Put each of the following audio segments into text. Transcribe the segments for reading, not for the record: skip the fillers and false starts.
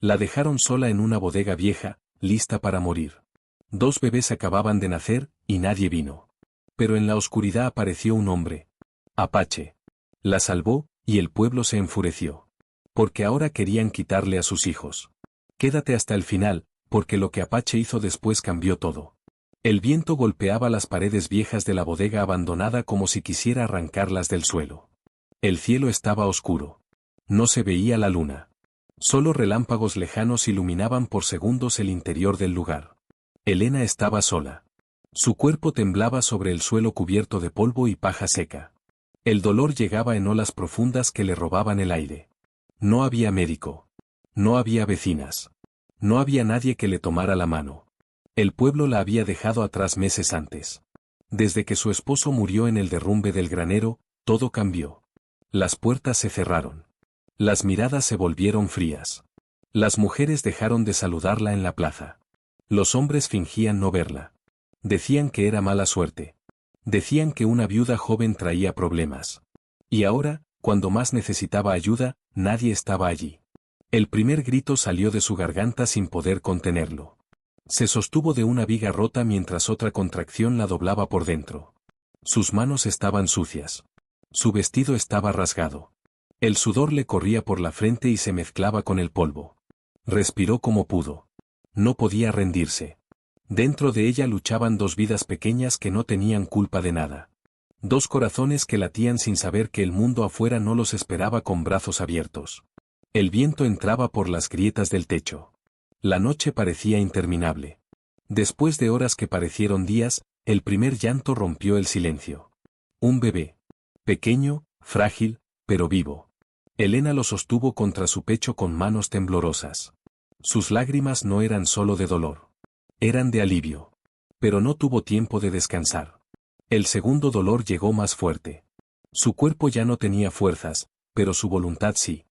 La dejaron sola en una bodega vieja, lista para morir. 2 bebés acababan de nacer, y nadie vino. Pero en la oscuridad apareció un hombre. Apache. La salvó, y el pueblo se enfureció. Porque ahora querían quitarle a sus hijos. Quédate hasta el final, porque lo que Apache hizo después cambió todo. El viento golpeaba las paredes viejas de la bodega abandonada como si quisiera arrancarlas del suelo. El cielo estaba oscuro. No se veía la luna. Solo relámpagos lejanos iluminaban por segundos el interior del lugar. Elena estaba sola. Su cuerpo temblaba sobre el suelo cubierto de polvo y paja seca. El dolor llegaba en olas profundas que le robaban el aire. No había médico. No había vecinas. No había nadie que le tomara la mano. El pueblo la había dejado atrás meses antes. Desde que su esposo murió en el derrumbe del granero, todo cambió. Las puertas se cerraron. Las miradas se volvieron frías. Las mujeres dejaron de saludarla en la plaza. Los hombres fingían no verla. Decían que era mala suerte. Decían que una viuda joven traía problemas. Y ahora, cuando más necesitaba ayuda, nadie estaba allí. El primer grito salió de su garganta sin poder contenerlo. Se sostuvo de una viga rota mientras otra contracción la doblaba por dentro. Sus manos estaban sucias. Su vestido estaba rasgado. El sudor le corría por la frente y se mezclaba con el polvo. Respiró como pudo. No podía rendirse. Dentro de ella luchaban 2 vidas pequeñas que no tenían culpa de nada. 2 corazones que latían sin saber que el mundo afuera no los esperaba con brazos abiertos. El viento entraba por las grietas del techo. La noche parecía interminable. Después de horas que parecieron días, el primer llanto rompió el silencio. Un bebé. Pequeño, frágil, pero vivo. Elena lo sostuvo contra su pecho con manos temblorosas. Sus lágrimas no eran solo de dolor. Eran de alivio. Pero no tuvo tiempo de descansar. El segundo dolor llegó más fuerte. Su cuerpo ya no tenía fuerzas, pero su voluntad sí.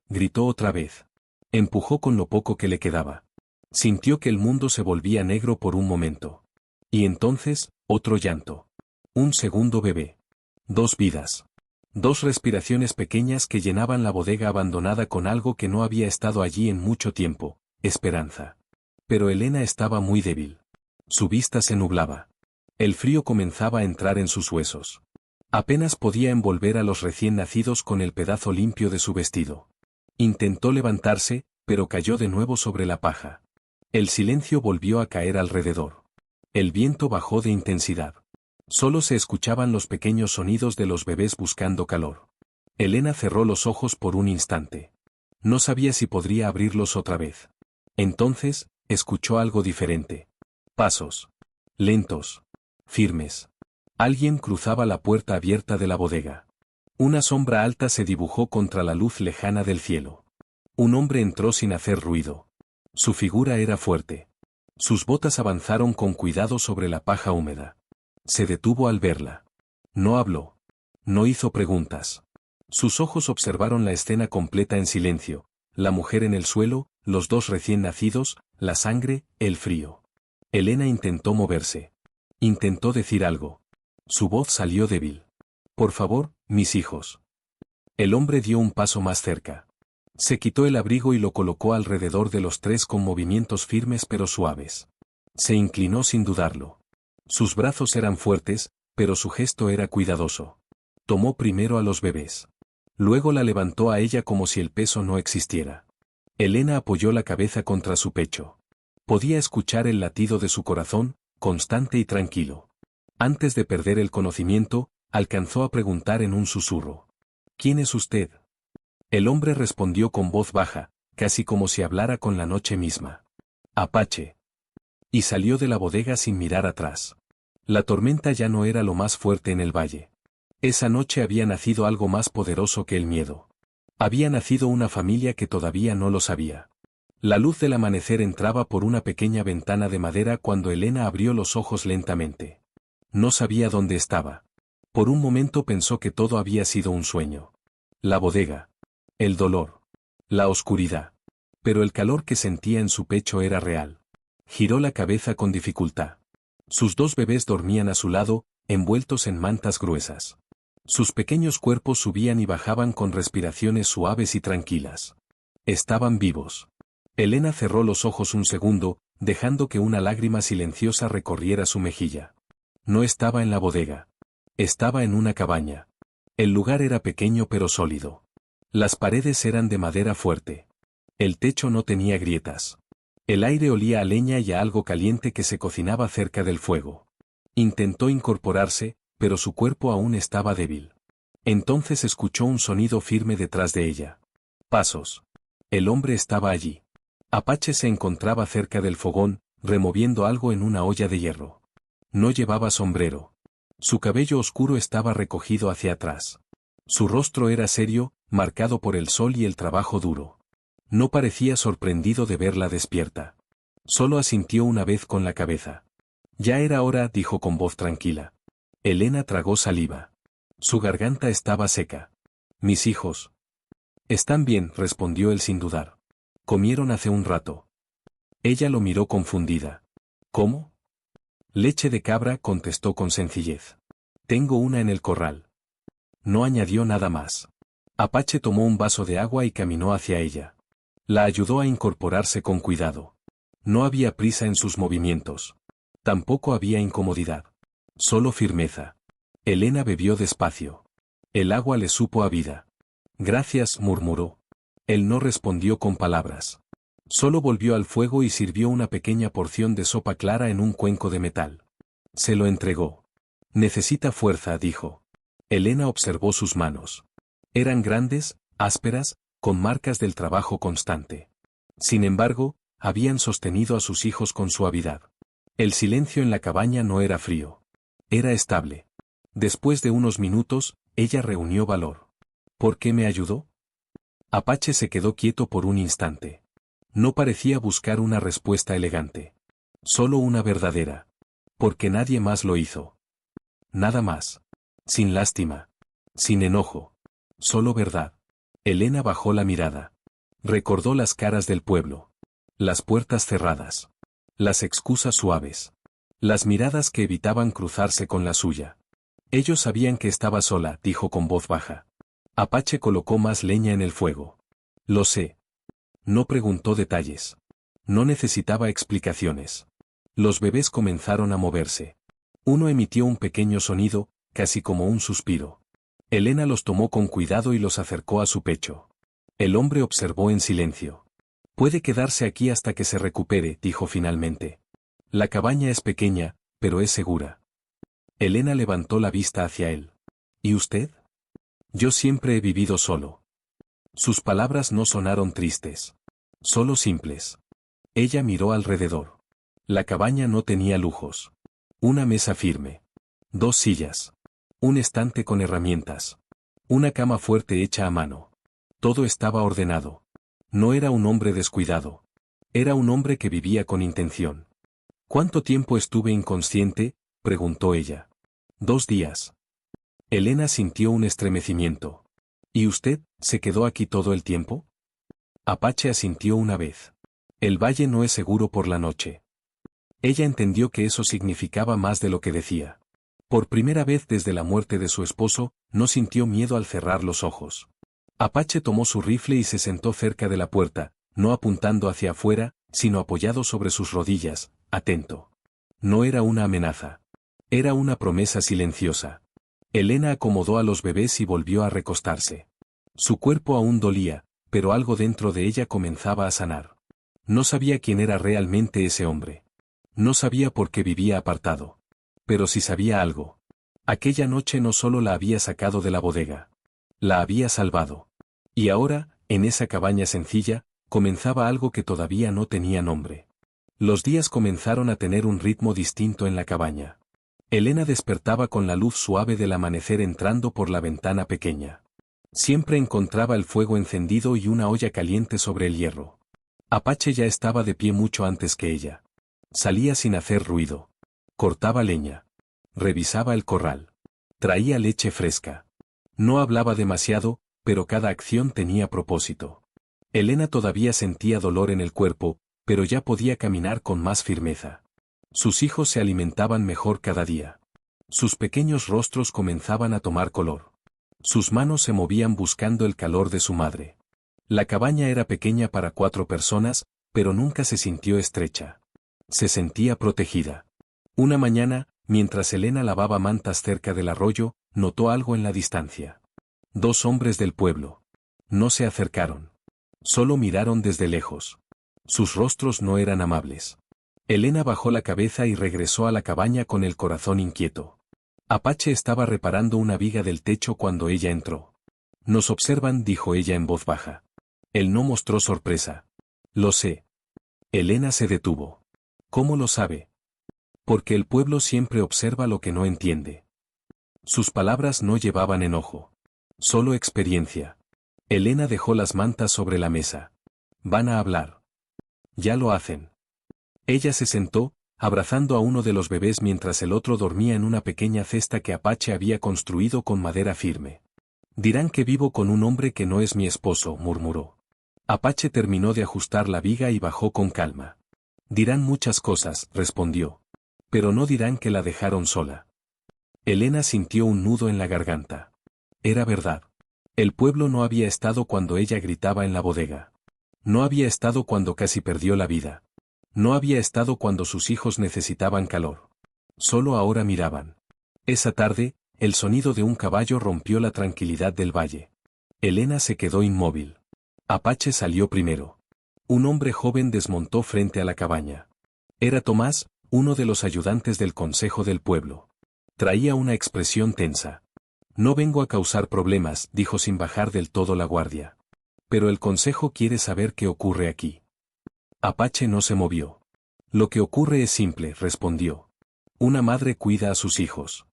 Gritó otra vez. Empujó con lo poco que le quedaba. Sintió que el mundo se volvía negro por un momento. Y entonces, otro llanto. Un segundo bebé. 2 vidas. 2 respiraciones pequeñas que llenaban la bodega abandonada con algo que no había estado allí en mucho tiempo, esperanza. Pero Elena estaba muy débil. Su vista se nublaba. El frío comenzaba a entrar en sus huesos. Apenas podía envolver a los recién nacidos con el pedazo limpio de su vestido. Intentó levantarse, pero cayó de nuevo sobre la paja. El silencio volvió a caer alrededor. El viento bajó de intensidad. Solo se escuchaban los pequeños sonidos de los bebés buscando calor. Elena cerró los ojos por un instante. No sabía si podría abrirlos otra vez. Entonces, escuchó algo diferente. Pasos. Lentos. Firmes. Alguien cruzaba la puerta abierta de la bodega. Una sombra alta se dibujó contra la luz lejana del cielo. Un hombre entró sin hacer ruido. Su figura era fuerte. Sus botas avanzaron con cuidado sobre la paja húmeda. Se detuvo al verla. No habló. No hizo preguntas. Sus ojos observaron la escena completa en silencio, la mujer en el suelo, los 2 recién nacidos, la sangre, el frío. Elena intentó moverse. Intentó decir algo. Su voz salió débil. Por favor, mis hijos. El hombre dio un paso más cerca. Se quitó el abrigo y lo colocó alrededor de los 3 con movimientos firmes pero suaves. Se inclinó sin dudarlo. Sus brazos eran fuertes, pero su gesto era cuidadoso. Tomó primero a los bebés. Luego la levantó a ella como si el peso no existiera. Elena apoyó la cabeza contra su pecho. Podía escuchar el latido de su corazón, constante y tranquilo. Antes de perder el conocimiento, alcanzó a preguntar en un susurro. ¿Quién es usted? El hombre respondió con voz baja, casi como si hablara con la noche misma. Apache. Y salió de la bodega sin mirar atrás. La tormenta ya no era lo más fuerte en el valle. Esa noche había nacido algo más poderoso que el miedo. Había nacido una familia que todavía no lo sabía. La luz del amanecer entraba por una pequeña ventana de madera cuando Elena abrió los ojos lentamente. No sabía dónde estaba. Por un momento pensó que todo había sido un sueño. La bodega. El dolor. La oscuridad. Pero el calor que sentía en su pecho era real. Giró la cabeza con dificultad. Sus 2 bebés dormían a su lado, envueltos en mantas gruesas. Sus pequeños cuerpos subían y bajaban con respiraciones suaves y tranquilas. Estaban vivos. Elena cerró los ojos un segundo, dejando que una lágrima silenciosa recorriera su mejilla. No estaba en la bodega. Estaba en una cabaña. El lugar era pequeño pero sólido. Las paredes eran de madera fuerte. El techo no tenía grietas. El aire olía a leña y a algo caliente que se cocinaba cerca del fuego. Intentó incorporarse, pero su cuerpo aún estaba débil. Entonces escuchó un sonido firme detrás de ella. Pasos. El hombre estaba allí. Apache se encontraba cerca del fogón, removiendo algo en una olla de hierro. No llevaba sombrero. Su cabello oscuro estaba recogido hacia atrás. Su rostro era serio, marcado por el sol y el trabajo duro. No parecía sorprendido de verla despierta. Solo asintió una vez con la cabeza. Ya era hora, dijo con voz tranquila. Elena tragó saliva. Su garganta estaba seca. Mis hijos. Están bien, respondió él sin dudar. Comieron hace un rato. Ella lo miró confundida. ¿Cómo? Leche de cabra, contestó con sencillez. Tengo una en el corral. No añadió nada más. Apache tomó un vaso de agua y caminó hacia ella. La ayudó a incorporarse con cuidado. No había prisa en sus movimientos. Tampoco había incomodidad. Solo firmeza. Elena bebió despacio. El agua le supo a vida. Gracias, murmuró. Él no respondió con palabras. Solo volvió al fuego y sirvió una pequeña porción de sopa clara en un cuenco de metal. Se lo entregó. Necesita fuerza, dijo. Elena observó sus manos. Eran grandes, ásperas, con marcas del trabajo constante. Sin embargo, habían sostenido a sus hijos con suavidad. El silencio en la cabaña no era frío. Era estable. Después de unos minutos, ella reunió valor. ¿Por qué me ayudó? Apache se quedó quieto por un instante. No parecía buscar una respuesta elegante. Solo una verdadera. Porque nadie más lo hizo. Nada más. Sin lástima. Sin enojo. Solo verdad. Elena bajó la mirada. Recordó las caras del pueblo. Las puertas cerradas. Las excusas suaves. Las miradas que evitaban cruzarse con la suya. Ellos sabían que estaba sola, dijo con voz baja. Apache colocó más leña en el fuego. Lo sé. No preguntó detalles. No necesitaba explicaciones. Los bebés comenzaron a moverse. Uno emitió un pequeño sonido, casi como un suspiro. Elena los tomó con cuidado y los acercó a su pecho. El hombre observó en silencio. Puede quedarse aquí hasta que se recupere, dijo finalmente. La cabaña es pequeña, pero es segura. Elena levantó la vista hacia él. ¿Y usted? Yo siempre he vivido solo. Sus palabras no sonaron tristes. Solo simples. Ella miró alrededor. La cabaña no tenía lujos. Una mesa firme. 2 sillas. Un estante con herramientas. Una cama fuerte hecha a mano. Todo estaba ordenado. No era un hombre descuidado. Era un hombre que vivía con intención. ¿Cuánto tiempo estuve inconsciente?, preguntó ella. 2 días. Elena sintió un estremecimiento. ¿Y usted, se quedó aquí todo el tiempo? Apache asintió una vez. El valle no es seguro por la noche. Ella entendió que eso significaba más de lo que decía. Por primera vez desde la muerte de su esposo, no sintió miedo al cerrar los ojos. Apache tomó su rifle y se sentó cerca de la puerta, no apuntando hacia afuera, sino apoyado sobre sus rodillas, atento. No era una amenaza. Era una promesa silenciosa. Elena acomodó a los bebés y volvió a recostarse. Su cuerpo aún dolía, pero algo dentro de ella comenzaba a sanar. No sabía quién era realmente ese hombre. No sabía por qué vivía apartado. Pero sí sabía algo. Aquella noche no solo la había sacado de la bodega. La había salvado. Y ahora, en esa cabaña sencilla, comenzaba algo que todavía no tenía nombre. Los días comenzaron a tener un ritmo distinto en la cabaña. Elena despertaba con la luz suave del amanecer entrando por la ventana pequeña. Siempre encontraba el fuego encendido y una olla caliente sobre el hierro. Apache ya estaba de pie mucho antes que ella. Salía sin hacer ruido. Cortaba leña. Revisaba el corral. Traía leche fresca. No hablaba demasiado, pero cada acción tenía propósito. Elena todavía sentía dolor en el cuerpo, pero ya podía caminar con más firmeza. Sus hijos se alimentaban mejor cada día. Sus pequeños rostros comenzaban a tomar color. Sus manos se movían buscando el calor de su madre. La cabaña era pequeña para 4 personas, pero nunca se sintió estrecha. Se sentía protegida. Una mañana, mientras Elena lavaba mantas cerca del arroyo, notó algo en la distancia. Dos hombres del pueblo. No se acercaron. Solo miraron desde lejos. Sus rostros no eran amables. Elena bajó la cabeza y regresó a la cabaña con el corazón inquieto. Apache estaba reparando una viga del techo cuando ella entró. «Nos observan», dijo ella en voz baja. Él no mostró sorpresa. «Lo sé». Elena se detuvo. «¿Cómo lo sabe?» «Porque el pueblo siempre observa lo que no entiende». Sus palabras no llevaban enojo. Solo experiencia. Elena dejó las mantas sobre la mesa. «Van a hablar». «Ya lo hacen». Ella se sentó, abrazando a uno de los bebés mientras el otro dormía en una pequeña cesta que Apache había construido con madera firme. «Dirán que vivo con un hombre que no es mi esposo», murmuró. Apache terminó de ajustar la viga y bajó con calma. «Dirán muchas cosas», respondió. «Pero no dirán que la dejaron sola». Elena sintió un nudo en la garganta. Era verdad. El pueblo no había estado cuando ella gritaba en la bodega. No había estado cuando casi perdió la vida. No había estado cuando sus hijos necesitaban calor. Solo ahora miraban. Esa tarde, el sonido de un caballo rompió la tranquilidad del valle. Elena se quedó inmóvil. Apache salió primero. Un hombre joven desmontó frente a la cabaña. Era Tomás, uno de los ayudantes del consejo del pueblo. Traía una expresión tensa. «No vengo a causar problemas», dijo sin bajar del todo la guardia. «Pero el consejo quiere saber qué ocurre aquí». Apache no se movió. «Lo que ocurre es simple», respondió. «Una madre cuida a sus hijos».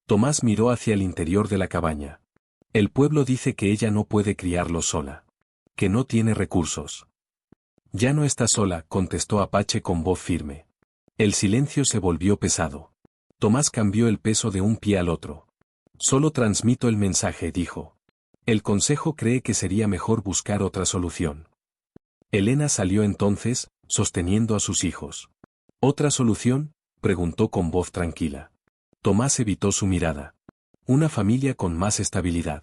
Tomás miró hacia el interior de la cabaña. «El pueblo dice que ella no puede criarlos sola. Que no tiene recursos». «Ya no está sola», contestó Apache con voz firme. El silencio se volvió pesado. Tomás cambió el peso de un pie al otro. «Solo transmito el mensaje», dijo. «El consejo cree que sería mejor buscar otra solución». Elena salió entonces, sosteniendo a sus hijos. «¿Otra solución?», preguntó con voz tranquila. Tomás evitó su mirada. «Una familia con más estabilidad.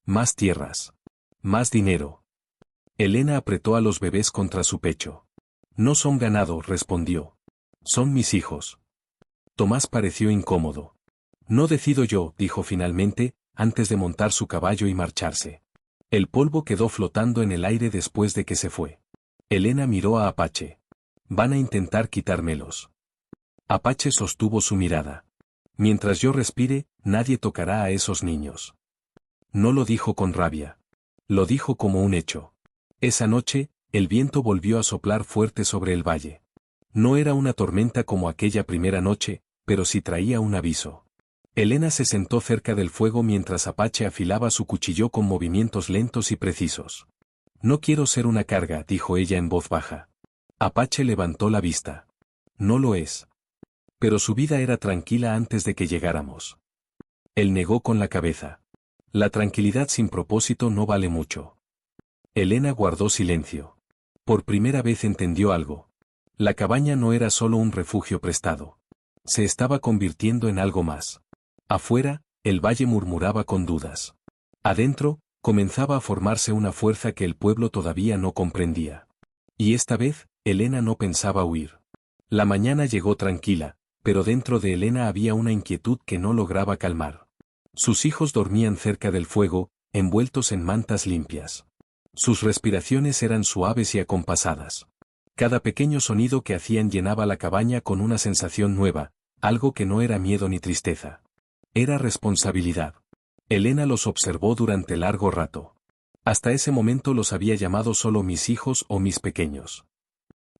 Más tierras. Más dinero». Elena apretó a los bebés contra su pecho. «No son ganado», respondió. «Son mis hijos». Tomás pareció incómodo. «No decido yo», dijo finalmente, antes de montar su caballo y marcharse. El polvo quedó flotando en el aire después de que se fue. Elena miró a Apache. «Van a intentar quitármelos». Apache sostuvo su mirada. «Mientras yo respire, nadie tocará a esos niños». No lo dijo con rabia. Lo dijo como un hecho. Esa noche, el viento volvió a soplar fuerte sobre el valle. No era una tormenta como aquella primera noche, pero sí traía un aviso. Elena se sentó cerca del fuego mientras Apache afilaba su cuchillo con movimientos lentos y precisos. «No quiero ser una carga», dijo ella en voz baja. Apache levantó la vista. «No lo es». «Pero su vida era tranquila antes de que llegáramos». Él negó con la cabeza. «La tranquilidad sin propósito no vale mucho». Elena guardó silencio. Por primera vez entendió algo. La cabaña no era solo un refugio prestado. Se estaba convirtiendo en algo más. Afuera, el valle murmuraba con dudas. Adentro, comenzaba a formarse una fuerza que el pueblo todavía no comprendía. Y esta vez, Elena no pensaba huir. La mañana llegó tranquila, pero dentro de Elena había una inquietud que no lograba calmar. Sus hijos dormían cerca del fuego, envueltos en mantas limpias. Sus respiraciones eran suaves y acompasadas. Cada pequeño sonido que hacían llenaba la cabaña con una sensación nueva, algo que no era miedo ni tristeza. Era responsabilidad. Elena los observó durante largo rato. Hasta ese momento los había llamado solo mis hijos o mis pequeños.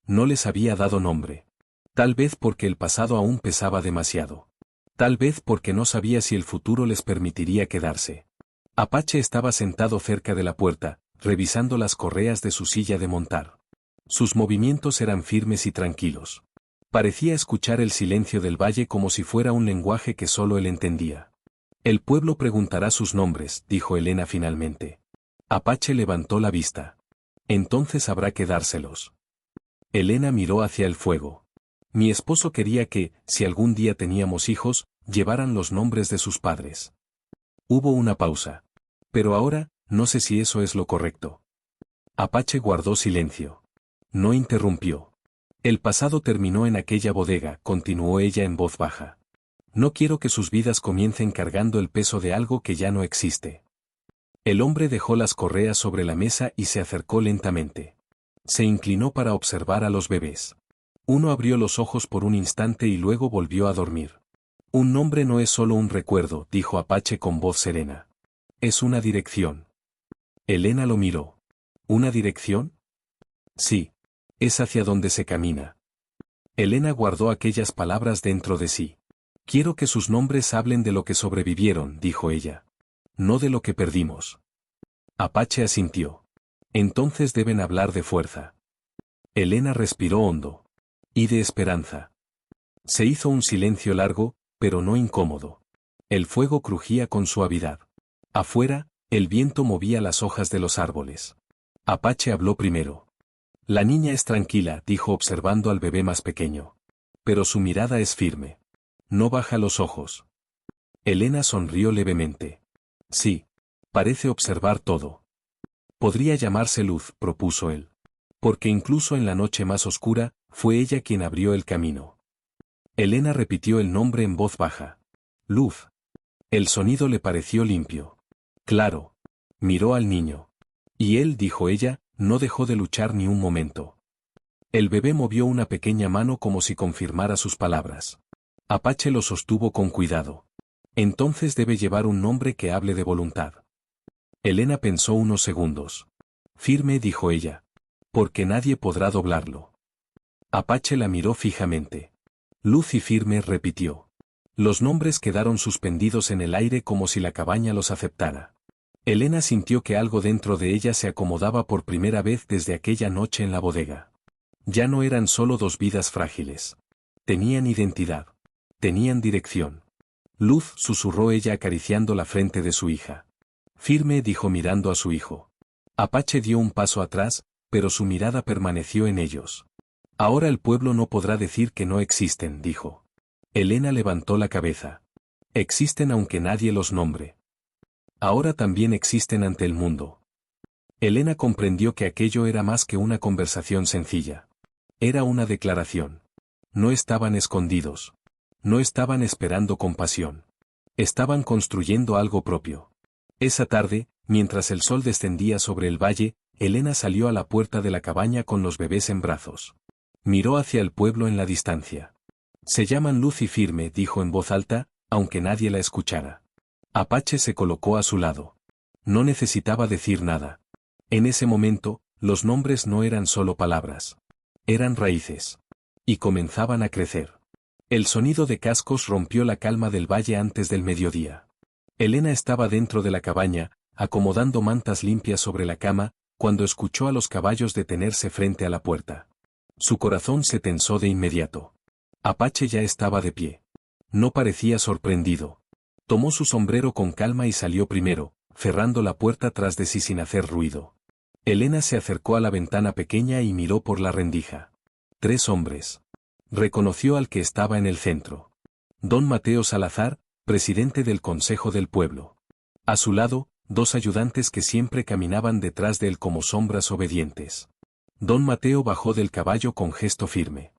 No les había dado nombre. Tal vez porque el pasado aún pesaba demasiado. Tal vez porque no sabía si el futuro les permitiría quedarse. Apache estaba sentado cerca de la puerta, revisando las correas de su silla de montar. Sus movimientos eran firmes y tranquilos. Parecía escuchar el silencio del valle como si fuera un lenguaje que solo él entendía. «El pueblo preguntará sus nombres», dijo Elena finalmente. Apache levantó la vista. «Entonces habrá que dárselos». Elena miró hacia el fuego. «Mi esposo quería que, si algún día teníamos hijos, llevaran los nombres de sus padres». Hubo una pausa. «Pero ahora, no sé si eso es lo correcto». Apache guardó silencio. No interrumpió. El pasado terminó en aquella bodega, continuó ella en voz baja. No quiero que sus vidas comiencen cargando el peso de algo que ya no existe. El hombre dejó las correas sobre la mesa y se acercó lentamente. Se inclinó para observar a los bebés. Uno abrió los ojos por un instante y luego volvió a dormir. Un nombre no es solo un recuerdo, dijo Apache con voz serena. Es una dirección. Elena lo miró. ¿Una dirección? Sí. Es hacia donde se camina. Elena guardó aquellas palabras dentro de sí. Quiero que sus nombres hablen de lo que sobrevivieron, dijo ella. No de lo que perdimos. Apache asintió. Entonces deben hablar de fuerza. Elena respiró hondo. Y de esperanza. Se hizo un silencio largo, pero no incómodo. El fuego crujía con suavidad. Afuera, el viento movía las hojas de los árboles. Apache habló primero. La niña es tranquila, dijo observando al bebé más pequeño. Pero su mirada es firme. No baja los ojos. Elena sonrió levemente. Sí. Parece observar todo. Podría llamarse Luz, propuso él. Porque incluso en la noche más oscura, fue ella quien abrió el camino. Elena repitió el nombre en voz baja. Luz. El sonido le pareció limpio. Claro. Miró al niño. Y él, dijo ella, no dejó de luchar ni un momento. El bebé movió una pequeña mano como si confirmara sus palabras. Apache lo sostuvo con cuidado. Entonces debe llevar un nombre que hable de voluntad. Elena pensó unos segundos. Firme, dijo ella. Porque nadie podrá doblarlo. Apache la miró fijamente. Luz y Firme, repitió. Los nombres quedaron suspendidos en el aire como si la cabaña los aceptara. Elena sintió que algo dentro de ella se acomodaba por primera vez desde aquella noche en la bodega. Ya no eran solo dos vidas frágiles. Tenían identidad. Tenían dirección. Luz, susurró ella acariciando la frente de su hija. Firme, dijo mirando a su hijo. Apache dio un paso atrás, pero su mirada permaneció en ellos. Ahora el pueblo no podrá decir que no existen, dijo. Elena levantó la cabeza. Existen aunque nadie los nombre. Ahora también existen ante el mundo. Elena comprendió que aquello era más que una conversación sencilla. Era una declaración. No estaban escondidos. No estaban esperando compasión. Estaban construyendo algo propio. Esa tarde, mientras el sol descendía sobre el valle, Elena salió a la puerta de la cabaña con los bebés en brazos. Miró hacia el pueblo en la distancia. Se llaman Luz y Firme, dijo en voz alta, aunque nadie la escuchara. Apache se colocó a su lado. No necesitaba decir nada. En ese momento, los nombres no eran solo palabras. Eran raíces. Y comenzaban a crecer. El sonido de cascos rompió la calma del valle antes del mediodía. Elena estaba dentro de la cabaña, acomodando mantas limpias sobre la cama, cuando escuchó a los caballos detenerse frente a la puerta. Su corazón se tensó de inmediato. Apache ya estaba de pie. No parecía sorprendido. Tomó su sombrero con calma y salió primero, cerrando la puerta tras de sí sin hacer ruido. Elena se acercó a la ventana pequeña y miró por la rendija. 3 hombres. Reconoció al que estaba en el centro. Don Mateo Salazar, presidente del Consejo del Pueblo. A su lado, 2 ayudantes que siempre caminaban detrás de él como sombras obedientes. Don Mateo bajó del caballo con gesto firme.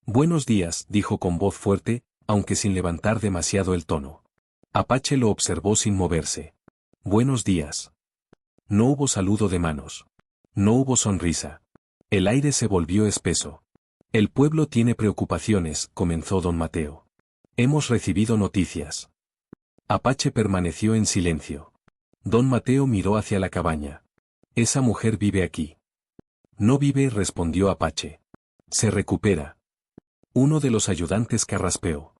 Buenos días, dijo con voz fuerte, aunque sin levantar demasiado el tono. Apache lo observó sin moverse. Buenos días. No hubo saludo de manos. No hubo sonrisa. El aire se volvió espeso. El pueblo tiene preocupaciones, comenzó don Mateo. Hemos recibido noticias. Apache permaneció en silencio. Don Mateo miró hacia la cabaña. Esa mujer vive aquí. No vive, respondió Apache. Se recupera. Uno de los ayudantes carraspeó.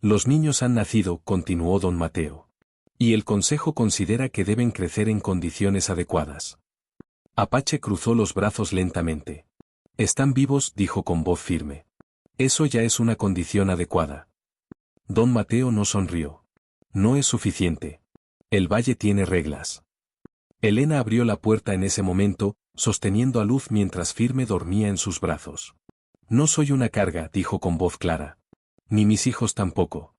Los niños han nacido, continuó don Mateo. Y el consejo considera que deben crecer en condiciones adecuadas. Apache cruzó los brazos lentamente. Están vivos, dijo con voz firme. Eso ya es una condición adecuada. Don Mateo no sonrió. No es suficiente. El valle tiene reglas. Elena abrió la puerta en ese momento, sosteniendo a Luz mientras Firme dormía en sus brazos. No soy una carga, dijo con voz clara. Ni mis hijos tampoco.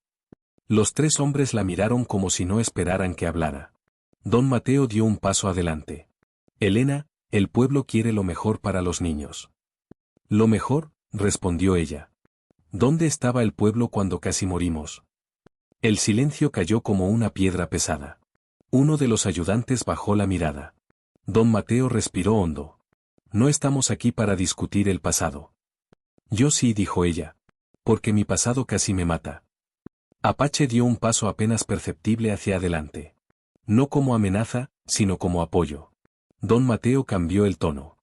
Los 3 hombres la miraron como si no esperaran que hablara. Don Mateo dio un paso adelante. Elena, el pueblo quiere lo mejor para los niños. Lo mejor, respondió ella. ¿Dónde estaba el pueblo cuando casi morimos? El silencio cayó como una piedra pesada. Uno de los ayudantes bajó la mirada. Don Mateo respiró hondo. No estamos aquí para discutir el pasado. Yo sí, dijo ella. Porque mi pasado casi me mata. Apache dio un paso apenas perceptible hacia adelante. No como amenaza, sino como apoyo. Don Mateo cambió el tono.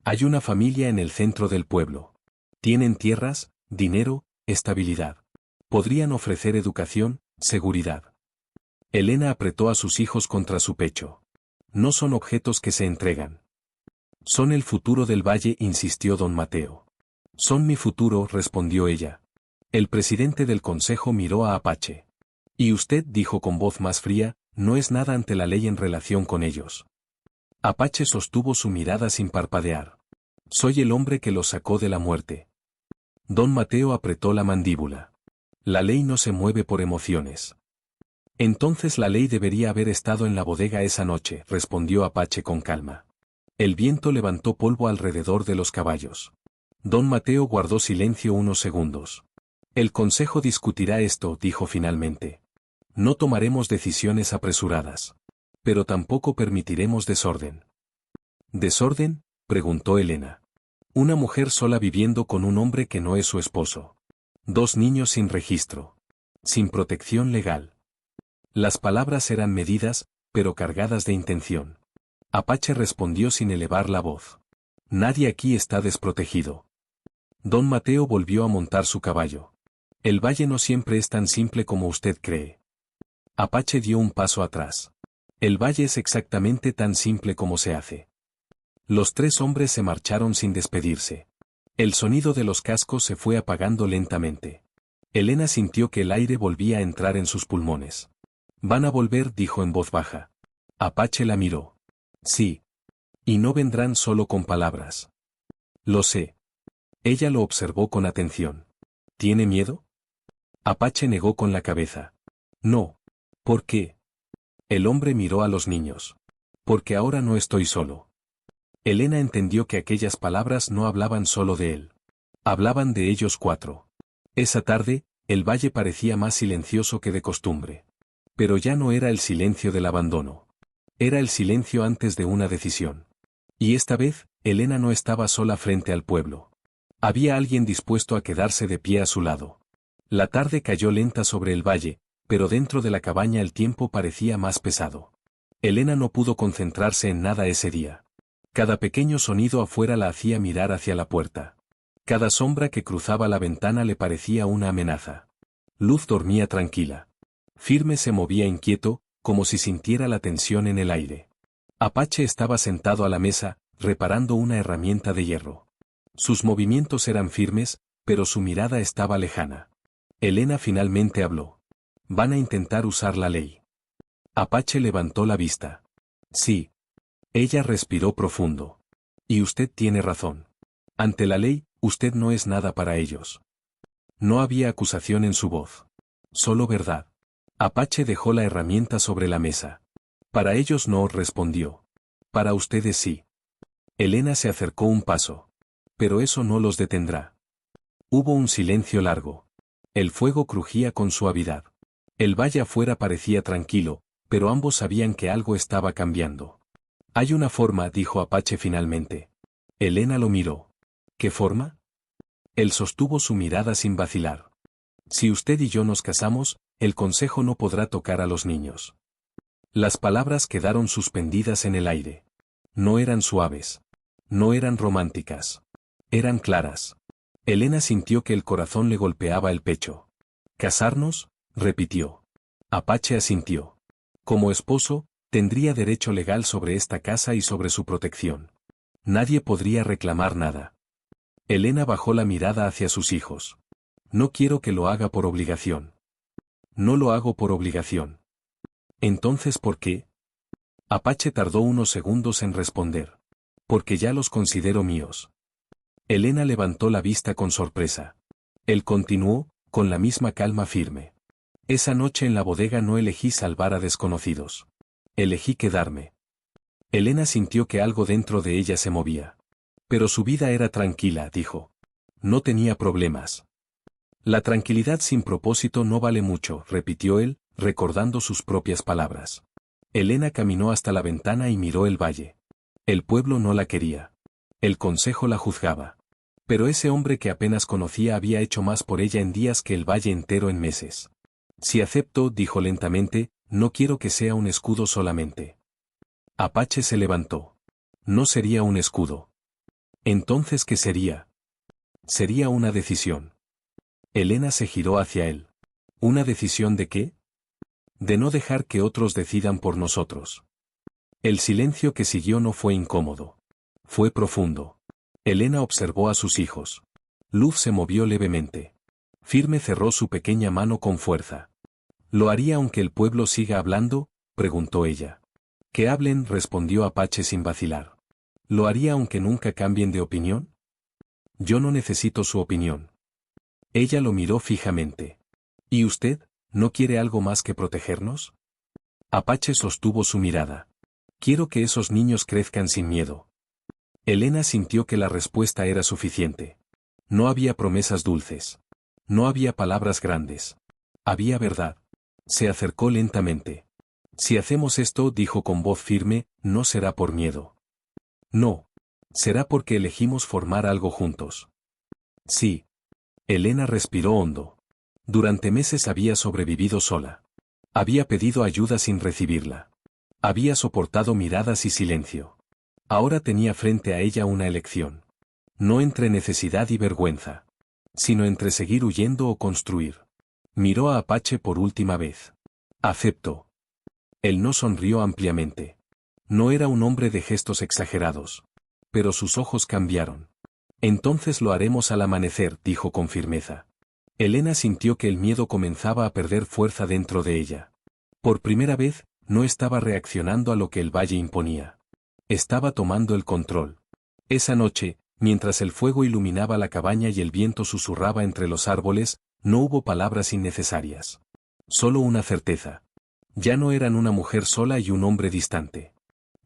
Hay una familia en el centro del pueblo. Tienen tierras, dinero, estabilidad. Podrían ofrecer educación, seguridad. Elena apretó a sus hijos contra su pecho. No son objetos que se entregan. Son el futuro del valle, insistió don Mateo. Son mi futuro, respondió ella. El presidente del consejo miró a Apache. Y usted, dijo con voz más fría, no es nada ante la ley en relación con ellos. Apache sostuvo su mirada sin parpadear. Soy el hombre que los sacó de la muerte. Don Mateo apretó la mandíbula. La ley no se mueve por emociones. Entonces la ley debería haber estado en la bodega esa noche, respondió Apache con calma. El viento levantó polvo alrededor de los caballos. Don Mateo guardó silencio unos segundos. El consejo discutirá esto, dijo finalmente. No tomaremos decisiones apresuradas. Pero tampoco permitiremos desorden. ¿Desorden?, preguntó Elena. Una mujer sola viviendo con un hombre que no es su esposo. 2 niños sin registro. Sin protección legal. Las palabras eran medidas, pero cargadas de intención. Apache respondió sin elevar la voz. Nadie aquí está desprotegido. Don Mateo volvió a montar su caballo. El valle no siempre es tan simple como usted cree. Apache dio un paso atrás. El valle es exactamente tan simple como se hace. Los 3 hombres se marcharon sin despedirse. El sonido de los cascos se fue apagando lentamente. Elena sintió que el aire volvía a entrar en sus pulmones. Van a volver, dijo en voz baja. Apache la miró. Sí. Y no vendrán solo con palabras. Lo sé. Ella lo observó con atención. ¿Tiene miedo? Apache negó con la cabeza. No. ¿Por qué? El hombre miró a los niños. Porque ahora no estoy solo. Elena entendió que aquellas palabras no hablaban solo de él. Hablaban de ellos 4. Esa tarde, el valle parecía más silencioso que de costumbre. Pero ya no era el silencio del abandono. Era el silencio antes de una decisión. Y esta vez, Elena no estaba sola frente al pueblo. Había alguien dispuesto a quedarse de pie a su lado. La tarde cayó lenta sobre el valle, pero dentro de la cabaña el tiempo parecía más pesado. Elena no pudo concentrarse en nada ese día. Cada pequeño sonido afuera la hacía mirar hacia la puerta. Cada sombra que cruzaba la ventana le parecía una amenaza. Luz dormía tranquila. Firme se movía inquieto, como si sintiera la tensión en el aire. Apache estaba sentado a la mesa, reparando una herramienta de hierro. Sus movimientos eran firmes, pero su mirada estaba lejana. Elena finalmente habló. Van a intentar usar la ley. Apache levantó la vista. Sí. Ella respiró profundo. Y usted tiene razón. Ante la ley, usted no es nada para ellos. No había acusación en su voz. Solo verdad. Apache dejó la herramienta sobre la mesa. Para ellos no, respondió. Para ustedes sí. Elena se acercó un paso. Pero eso no los detendrá. Hubo un silencio largo. El fuego crujía con suavidad. El valle afuera parecía tranquilo, pero ambos sabían que algo estaba cambiando. Hay una forma, dijo Apache finalmente. Elena lo miró. ¿Qué forma? Él sostuvo su mirada sin vacilar. Si usted y yo nos casamos, el consejo no podrá tocar a los niños. Las palabras quedaron suspendidas en el aire. No eran suaves. No eran románticas. Eran claras. Elena sintió que el corazón le golpeaba el pecho. ¿Casarnos?, repitió. Apache asintió. Como esposo, tendría derecho legal sobre esta casa y sobre su protección. Nadie podría reclamar nada. Elena bajó la mirada hacia sus hijos. No quiero que lo haga por obligación. No lo hago por obligación. Entonces, ¿por qué? Apache tardó unos segundos en responder. Porque ya los considero míos. Elena levantó la vista con sorpresa. Él continuó, con la misma calma firme. Esa noche en la bodega no elegí salvar a desconocidos. Elegí quedarme. Elena sintió que algo dentro de ella se movía. Pero su vida era tranquila, dijo. No tenía problemas. La tranquilidad sin propósito no vale mucho, repitió él, recordando sus propias palabras. Elena caminó hasta la ventana y miró el valle. El pueblo no la quería. El consejo la juzgaba. Pero ese hombre que apenas conocía había hecho más por ella en días que el valle entero en meses. Si acepto, dijo lentamente, no quiero que sea un escudo solamente. Apache se levantó. No sería un escudo. Entonces, ¿qué sería? Sería una decisión. Elena se giró hacia él. ¿Una decisión de qué? De no dejar que otros decidan por nosotros. El silencio que siguió no fue incómodo. Fue profundo. Elena observó a sus hijos. Luz se movió levemente. Firme cerró su pequeña mano con fuerza. ¿Lo haría aunque el pueblo siga hablando?, preguntó ella. Que hablen, respondió Apache sin vacilar. ¿Lo haría aunque nunca cambien de opinión? Yo no necesito su opinión. Ella lo miró fijamente. ¿Y usted, no quiere algo más que protegernos? Apache sostuvo su mirada. Quiero que esos niños crezcan sin miedo. Elena sintió que la respuesta era suficiente. No había promesas dulces. No había palabras grandes. Había verdad. Se acercó lentamente. Si hacemos esto, dijo con voz firme, no será por miedo. No. Será porque elegimos formar algo juntos. Sí. Elena respiró hondo. Durante meses había sobrevivido sola. Había pedido ayuda sin recibirla. Había soportado miradas y silencio. Ahora tenía frente a ella una elección. No entre necesidad y vergüenza, sino entre seguir huyendo o construir. Miró a Apache por última vez. Aceptó. Él no sonrió ampliamente. No era un hombre de gestos exagerados. Pero sus ojos cambiaron. Entonces lo haremos al amanecer, dijo con firmeza. Elena sintió que el miedo comenzaba a perder fuerza dentro de ella. Por primera vez, no estaba reaccionando a lo que el valle imponía. Estaba tomando el control. Esa noche, mientras el fuego iluminaba la cabaña y el viento susurraba entre los árboles, no hubo palabras innecesarias. Solo una certeza. Ya no eran una mujer sola y un hombre distante.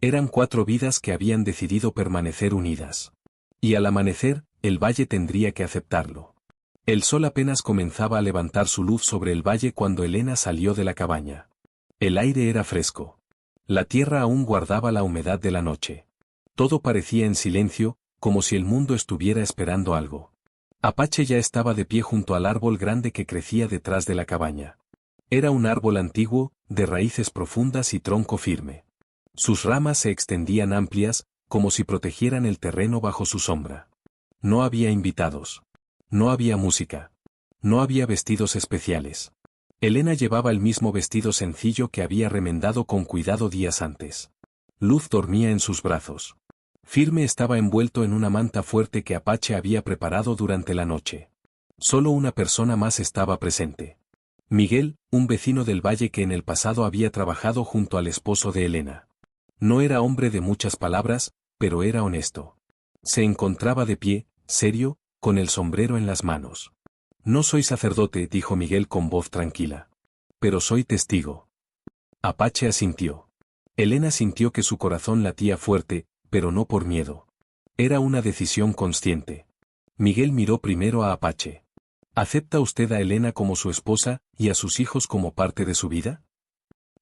Eran 4 vidas que habían decidido permanecer unidas. Y al amanecer, el valle tendría que aceptarlo. El sol apenas comenzaba a levantar su luz sobre el valle cuando Elena salió de la cabaña. El aire era fresco. La tierra aún guardaba la humedad de la noche. Todo parecía en silencio, como si el mundo estuviera esperando algo. Apache ya estaba de pie junto al árbol grande que crecía detrás de la cabaña. Era un árbol antiguo, de raíces profundas y tronco firme. Sus ramas se extendían amplias, como si protegieran el terreno bajo su sombra. No había invitados. No había música. No había vestidos especiales. Elena llevaba el mismo vestido sencillo que había remendado con cuidado días antes. Luz dormía en sus brazos. Firme estaba envuelto en una manta fuerte que Apache había preparado durante la noche. Solo una persona más estaba presente. Miguel, un vecino del valle que en el pasado había trabajado junto al esposo de Elena. No era hombre de muchas palabras, pero era honesto. Se encontraba de pie, serio, con el sombrero en las manos. No soy sacerdote, dijo Miguel con voz tranquila. Pero soy testigo. Apache asintió. Elena sintió que su corazón latía fuerte, pero no por miedo. Era una decisión consciente. Miguel miró primero a Apache. ¿Acepta usted a Elena como su esposa y a sus hijos como parte de su vida?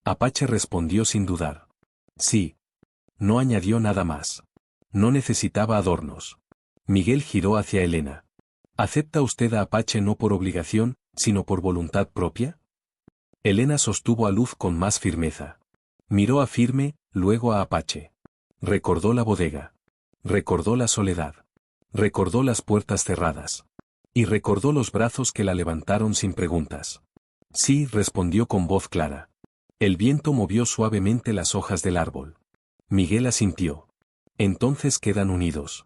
Apache respondió sin dudar. Sí. No añadió nada más. No necesitaba adornos. Miguel giró hacia Elena. ¿Acepta usted a Apache no por obligación, sino por voluntad propia? Elena sostuvo a Luz con más firmeza. Miró a Firme, luego a Apache. Recordó la bodega. Recordó la soledad. Recordó las puertas cerradas. Y recordó los brazos que la levantaron sin preguntas. Sí, respondió con voz clara. El viento movió suavemente las hojas del árbol. Miguel asintió. Entonces quedan unidos.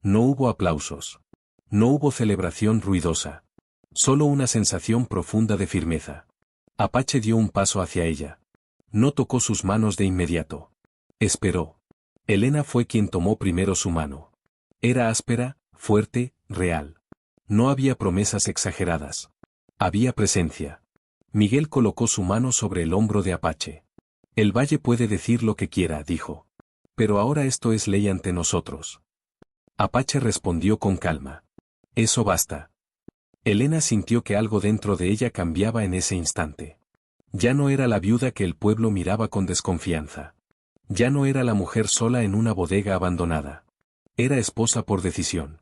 No hubo aplausos. No hubo celebración ruidosa. Solo una sensación profunda de firmeza. Apache dio un paso hacia ella. No tocó sus manos de inmediato. Esperó. Elena fue quien tomó primero su mano. Era áspera, fuerte, real. No había promesas exageradas. Había presencia. Miguel colocó su mano sobre el hombro de Apache. El valle puede decir lo que quiera, dijo. Pero ahora esto es ley ante nosotros. Apache respondió con calma. Eso basta. Elena sintió que algo dentro de ella cambiaba en ese instante. Ya no era la viuda que el pueblo miraba con desconfianza. Ya no era la mujer sola en una bodega abandonada. Era esposa por decisión.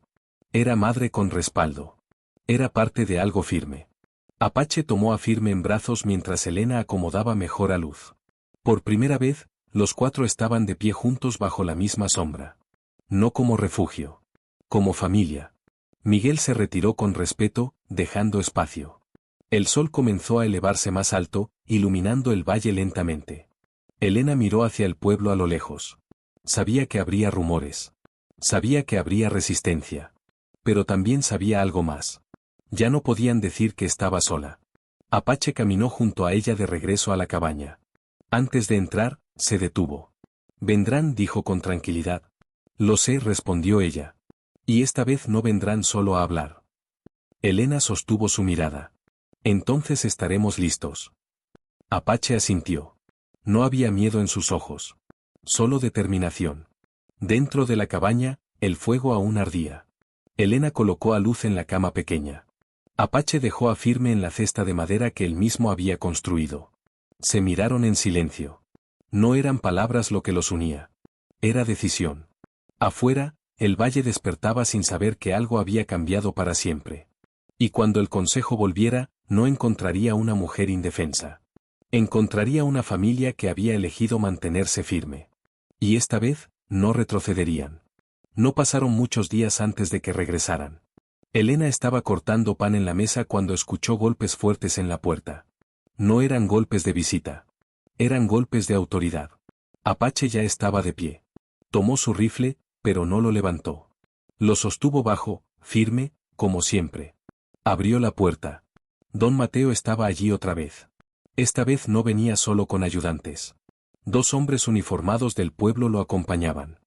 Era madre con respaldo. Era parte de algo firme. Apache tomó a Firme en brazos mientras Elena acomodaba mejor a Luz. Por primera vez, los cuatro estaban de pie juntos bajo la misma sombra. No como refugio. Como familia. Miguel se retiró con respeto, dejando espacio. El sol comenzó a elevarse más alto, iluminando el valle lentamente. Elena miró hacia el pueblo a lo lejos. Sabía que habría rumores. Sabía que habría resistencia. Pero también sabía algo más. Ya no podían decir que estaba sola. Apache caminó junto a ella de regreso a la cabaña. Antes de entrar, se detuvo. Vendrán, dijo con tranquilidad. Lo sé, respondió ella. Y esta vez no vendrán solo a hablar. Elena sostuvo su mirada. Entonces estaremos listos. Apache asintió. No había miedo en sus ojos. Solo determinación. Dentro de la cabaña, el fuego aún ardía. Elena colocó a Luz en la cama pequeña. Apache dejó a Firme en la cesta de madera que él mismo había construido. Se miraron en silencio. No eran palabras lo que los unía. Era decisión. Afuera, el valle despertaba sin saber que algo había cambiado para siempre. Y cuando el consejo volviera, no encontraría una mujer indefensa. Encontraría una familia que había elegido mantenerse firme. Y esta vez, no retrocederían. No pasaron muchos días antes de que regresaran. Elena estaba cortando pan en la mesa cuando escuchó golpes fuertes en la puerta. No eran golpes de visita. Eran golpes de autoridad. Apache ya estaba de pie. Tomó su rifle, pero no lo levantó. Lo sostuvo bajo, firme, como siempre. Abrió la puerta. Don Mateo estaba allí otra vez. Esta vez no venía solo con ayudantes. 2 hombres uniformados del pueblo lo acompañaban.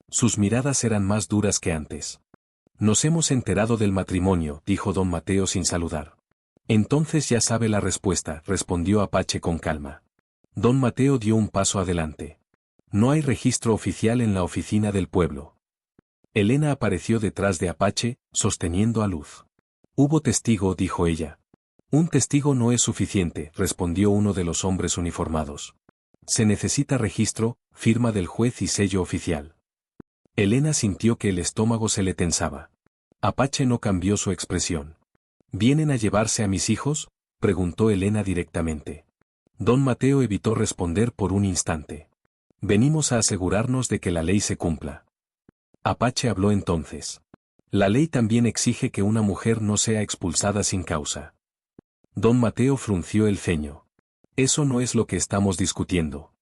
Sus miradas eran más duras que antes. Nos hemos enterado del matrimonio, dijo don Mateo sin saludar. Entonces ya sabe la respuesta, respondió Apache con calma. Don Mateo dio un paso adelante. No hay registro oficial en la oficina del pueblo. Elena apareció detrás de Apache, sosteniendo a Luz. Hubo testigo, dijo ella. Un testigo no es suficiente, respondió uno de los hombres uniformados. Se necesita registro, firma del juez y sello oficial. Elena sintió que el estómago se le tensaba. Apache no cambió su expresión. ¿Vienen a llevarse a mis hijos?, preguntó Elena directamente. Don Mateo evitó responder por un instante. Venimos a asegurarnos de que la ley se cumpla. Apache habló entonces. La ley también exige que una mujer no sea expulsada sin causa. Don Mateo frunció el ceño. Eso no es lo que estamos discutiendo.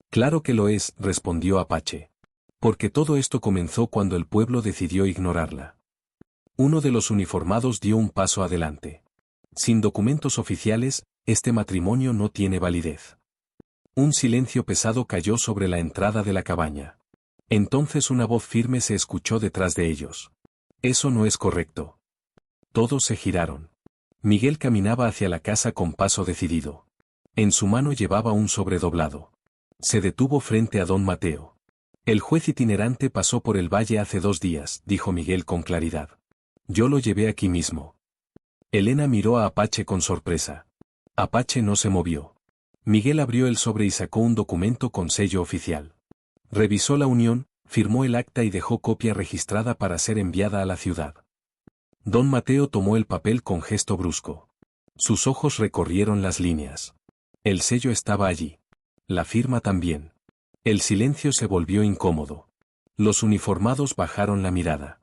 Claro que lo es, respondió Apache. Porque todo esto comenzó cuando el pueblo decidió ignorarla. Uno de los uniformados dio un paso adelante. Sin documentos oficiales, este matrimonio no tiene validez. Un silencio pesado cayó sobre la entrada de la cabaña. Entonces una voz firme se escuchó detrás de ellos. Eso no es correcto. Todos se giraron. Miguel caminaba hacia la casa con paso decidido. En su mano llevaba un sobre doblado. Se detuvo frente a don Mateo. El juez itinerante pasó por el valle hace 2 días, dijo Miguel con claridad. Yo lo llevé aquí mismo. Elena miró a Apache con sorpresa. Apache no se movió. Miguel abrió el sobre y sacó un documento con sello oficial. Revisó la unión, firmó el acta y dejó copia registrada para ser enviada a la ciudad. Don Mateo tomó el papel con gesto brusco. Sus ojos recorrieron las líneas. El sello estaba allí. La firma también. El silencio se volvió incómodo. Los uniformados bajaron la mirada.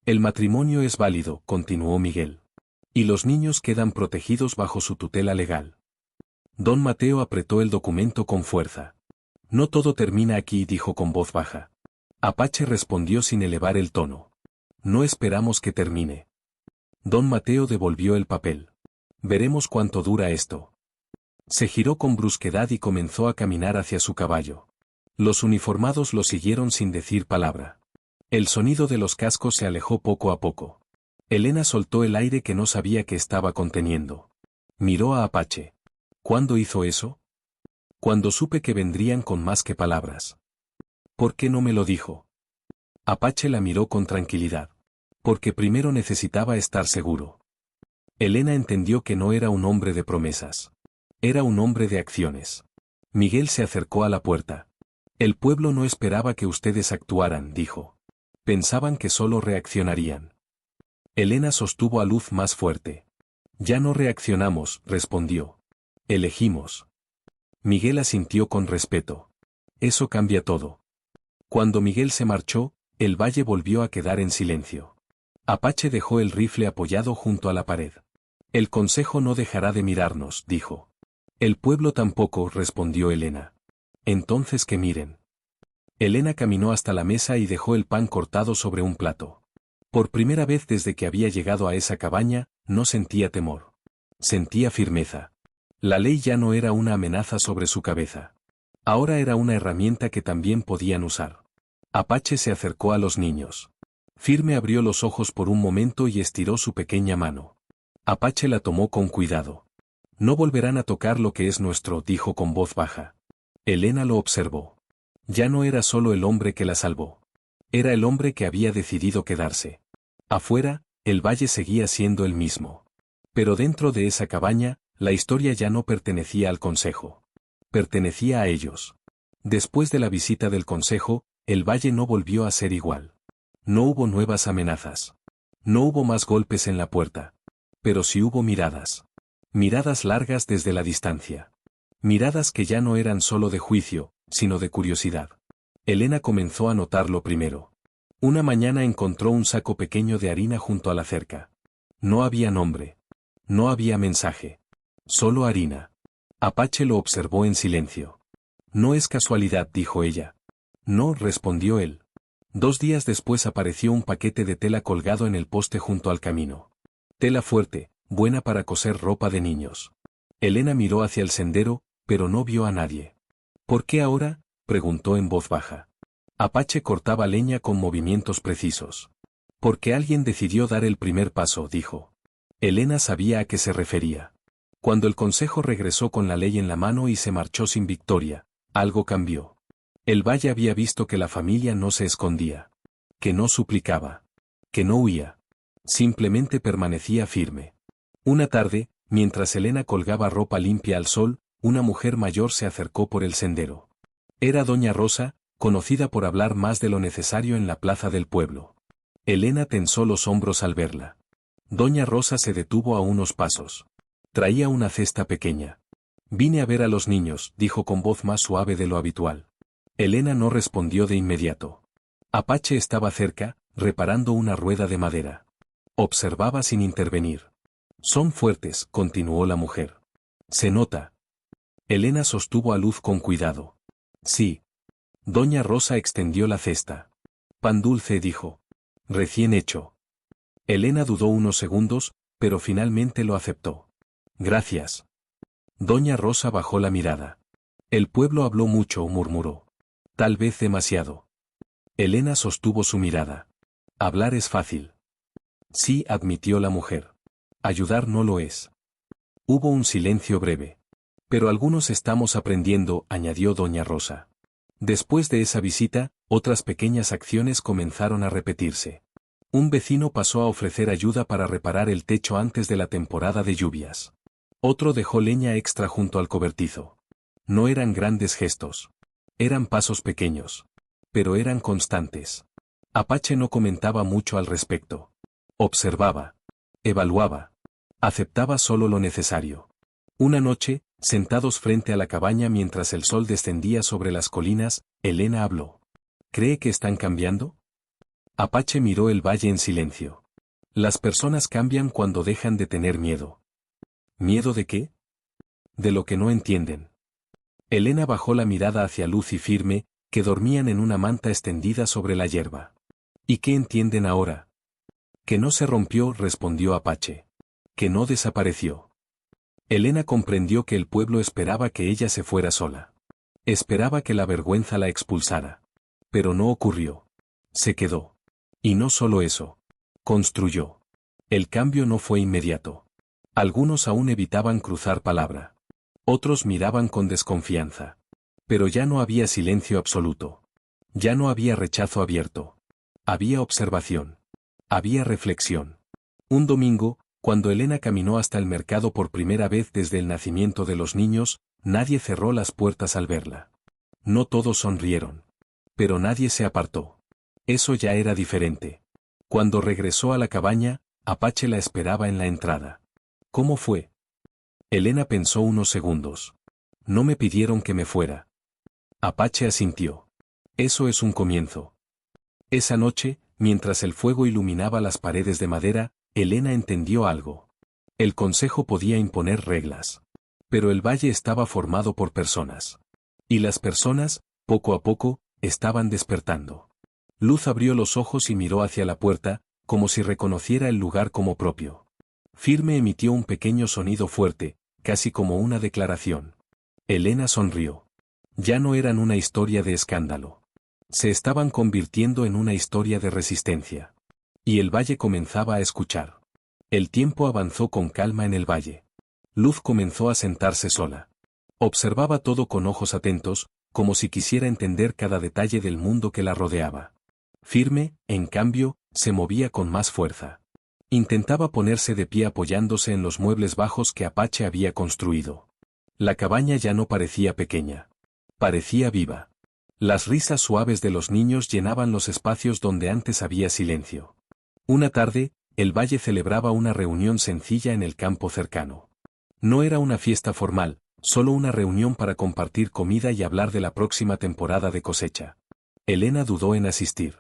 El matrimonio es válido, continuó Miguel. Y los niños quedan protegidos bajo su tutela legal. Don Mateo apretó el documento con fuerza. No todo termina aquí, dijo con voz baja. Apache respondió sin elevar el tono. No esperamos que termine. Don Mateo devolvió el papel. Veremos cuánto dura esto. Se giró con brusquedad y comenzó a caminar hacia su caballo. Los uniformados lo siguieron sin decir palabra. El sonido de los cascos se alejó poco a poco. Elena soltó el aire que no sabía que estaba conteniendo. Miró a Apache. ¿Cuándo hizo eso? Cuando supe que vendrían con más que palabras. ¿Por qué no me lo dijo? Apache la miró con tranquilidad. Porque primero necesitaba estar seguro. Elena entendió que no era un hombre de promesas. Era un hombre de acciones. Miguel se acercó a la puerta. El pueblo no esperaba que ustedes actuaran, dijo. Pensaban que solo reaccionarían. Elena sostuvo a Luz más fuerte. Ya no reaccionamos, respondió. Elegimos. Miguel asintió con respeto. Eso cambia todo. Cuando Miguel se marchó, el valle volvió a quedar en silencio. Apache dejó el rifle apoyado junto a la pared. El consejo no dejará de mirarnos, dijo. El pueblo tampoco, respondió Elena. Entonces que miren. Elena caminó hasta la mesa y dejó el pan cortado sobre un plato. Por primera vez desde que había llegado a esa cabaña, no sentía temor. Sentía firmeza. La ley ya no era una amenaza sobre su cabeza. Ahora era una herramienta que también podían usar. Apache se acercó a los niños. Firme abrió los ojos por un momento y estiró su pequeña mano. Apache la tomó con cuidado. No volverán a tocar lo que es nuestro, dijo con voz baja. Elena lo observó. Ya no era solo el hombre que la salvó. Era el hombre que había decidido quedarse. Afuera, el valle seguía siendo el mismo. Pero dentro de esa cabaña, la historia ya no pertenecía al consejo. Pertenecía a ellos. Después de la visita del consejo, el valle no volvió a ser igual. No hubo nuevas amenazas. No hubo más golpes en la puerta. Pero sí hubo miradas. Miradas largas desde la distancia. Miradas que ya no eran solo de juicio, sino de curiosidad. Elena comenzó a notarlo primero. Una mañana encontró un saco pequeño de harina junto a la cerca. No había nombre. No había mensaje. Solo harina. Apache lo observó en silencio. No es casualidad, dijo ella. No, respondió él. 2 días después apareció un paquete de tela colgado en el poste junto al camino. Tela fuerte, buena para coser ropa de niños. Elena miró hacia el sendero, pero no vio a nadie. ¿Por qué ahora?, preguntó en voz baja. Apache cortaba leña con movimientos precisos. Porque alguien decidió dar el primer paso, dijo. Elena sabía a qué se refería. Cuando el consejo regresó con la ley en la mano y se marchó sin victoria, algo cambió. El valle había visto que la familia no se escondía. Que no suplicaba. Que no huía. Simplemente permanecía firme. Una tarde, mientras Elena colgaba ropa limpia al sol, una mujer mayor se acercó por el sendero. Era doña Rosa, conocida por hablar más de lo necesario en la plaza del pueblo. Elena tensó los hombros al verla. Doña Rosa se detuvo a unos pasos. Traía una cesta pequeña. Vine a ver a los niños, dijo con voz más suave de lo habitual. Elena no respondió de inmediato. Apache estaba cerca, reparando una rueda de madera. Observaba sin intervenir. Son fuertes, continuó la mujer. Se nota. Elena sostuvo a Luz con cuidado. Sí. Doña Rosa extendió la cesta. Pan dulce, dijo. Recién hecho. Elena dudó unos segundos, pero finalmente lo aceptó. Gracias. Doña Rosa bajó la mirada. El pueblo habló mucho, murmuró. Tal vez demasiado. Elena sostuvo su mirada. Hablar es fácil. Sí, admitió la mujer. Ayudar no lo es. Hubo un silencio breve. Pero algunos estamos aprendiendo, añadió doña Rosa. Después de esa visita, otras pequeñas acciones comenzaron a repetirse. Un vecino pasó a ofrecer ayuda para reparar el techo antes de la temporada de lluvias. Otro dejó leña extra junto al cobertizo. No eran grandes gestos. Eran pasos pequeños. Pero eran constantes. Apache no comentaba mucho al respecto. Observaba. Evaluaba. Aceptaba solo lo necesario. Una noche, sentados frente a la cabaña mientras el sol descendía sobre las colinas, Elena habló. ¿Cree que están cambiando? Apache miró el valle en silencio. Las personas cambian cuando dejan de tener miedo. ¿Miedo de qué? De lo que no entienden. Elena bajó la mirada hacia Luz y Firme, que dormían en una manta extendida sobre la hierba. ¿Y qué entienden ahora? Que no se rompió, respondió Apache. Que no desapareció. Elena comprendió que el pueblo esperaba que ella se fuera sola. Esperaba que la vergüenza la expulsara. Pero no ocurrió. Se quedó. Y no solo eso. Construyó. El cambio no fue inmediato. Algunos aún evitaban cruzar palabra. Otros miraban con desconfianza. Pero ya no había silencio absoluto. Ya no había rechazo abierto. Había observación. Había reflexión. Un domingo, cuando Elena caminó hasta el mercado por primera vez desde el nacimiento de los niños, nadie cerró las puertas al verla. No todos sonrieron. Pero nadie se apartó. Eso ya era diferente. Cuando regresó a la cabaña, Apache la esperaba en la entrada. ¿Cómo fue? Elena pensó unos segundos. No me pidieron que me fuera. Apache asintió. Eso es un comienzo. Esa noche, mientras el fuego iluminaba las paredes de madera, Elena entendió algo. El consejo podía imponer reglas. Pero el valle estaba formado por personas. Y las personas, poco a poco, estaban despertando. Luz abrió los ojos y miró hacia la puerta, como si reconociera el lugar como propio. Firme emitió un pequeño sonido fuerte, casi como una declaración. Elena sonrió. Ya no eran una historia de escándalo. Se estaban convirtiendo en una historia de resistencia. Y el valle comenzaba a escuchar. El tiempo avanzó con calma en el valle. Luz comenzó a sentarse sola. Observaba todo con ojos atentos, como si quisiera entender cada detalle del mundo que la rodeaba. Firme, en cambio, se movía con más fuerza. Intentaba ponerse de pie apoyándose en los muebles bajos que Apache había construido. La cabaña ya no parecía pequeña. Parecía viva. Las risas suaves de los niños llenaban los espacios donde antes había silencio. Una tarde, el valle celebraba una reunión sencilla en el campo cercano. No era una fiesta formal, solo una reunión para compartir comida y hablar de la próxima temporada de cosecha. Elena dudó en asistir.